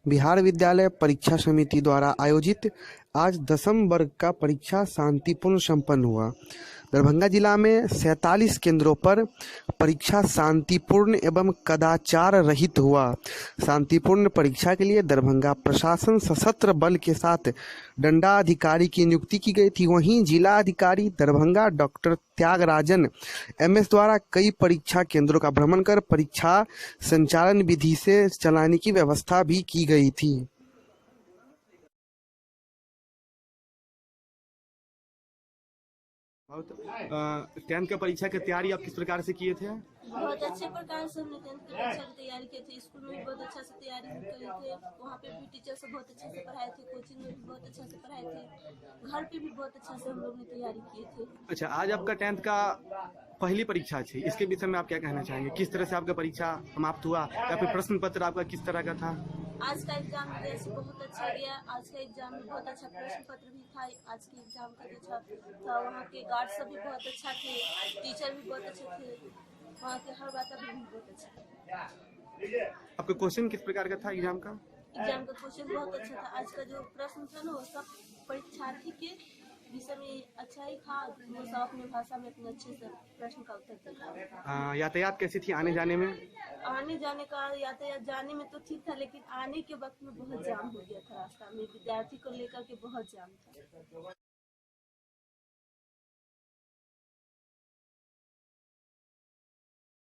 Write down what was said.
बिहार विद्यालय परीक्षा समिति द्वारा आयोजित आज 10वीं वर्ग का परीक्षा शांतिपूर्ण संपन्न हुआ। दरभंगा जिला में 47 केंद्रों पर परीक्षा शांतिपूर्ण एवं कदाचार रहित हुआ। शांतिपूर्ण परीक्षा के लिए दरभंगा प्रशासन सशस्त्र बल के साथ दंडाधिकारी की नियुक्ति की गई थी। वहीं जिला अधिकारी दरभंगा डॉक्टर त्यागराजन एमएस द्वारा कई परीक्षा केंद्रों का भ्रमण कर परीक्षा संचालन विधि से चलाने की व्यवस्था भी की गई थी। टेंथ का परीक्षा की तैयारी आप किस प्रकार से किए थे? बहुत अच्छे प्रकार से हमने टेंथ की परीक्षा की तैयारी की थी। स्कूल में भी बहुत अच्छा से तैयारी करे थे। वहाँ पे भी टीचर सब बहुत अच्छे से पढ़ाए थे। कोचिंग में भी बहुत अच्छा से पढ़ाए थे। घर पे भी बहुत अच्छा से हम लोग ने तैयारी किए थे। अच्छा, आज आपका टेंथ का पहली परीक्षा थी, इसके विषय में आप क्या कहना चाहेंगे? किस तरह से आपका परीक्षा समाप्त हुआ या फिर प्रश्न पत्र आपका किस तरह का था? आज का एग्जाम जैसे बहुत अच्छा गया। आज का एग्जाम में बहुत अच्छा प्रश्न पत्र भी था। आज के एग्जाम का जो था वहाँ के गार्ड सब भी बहुत अच्छा थे। टीचर भी बहुत अच्छे थे। वहाँ के हर वातावरण भी बहुत अच्छा था। आपका क्वेश्चन किस प्रकार का था एग्जाम का? एग्जाम का क्वेश्चन बहुत अच्छा था। आज का जो प्रश्न था ना वो सब परीक्षार्थी के विषय में अच्छा ही था। वो सब अपनी भाषा में अपने अच्छे से प्रश्न का उत्तर दिया। यातायात कैसी थी आने जाने में? आने जाने का यातायात जाने में तो ठीक था, लेकिन आने के वक्त में बहुत जाम हो गया था। रास्ता में विद्यार्थी को लेकर के बहुत जाम था।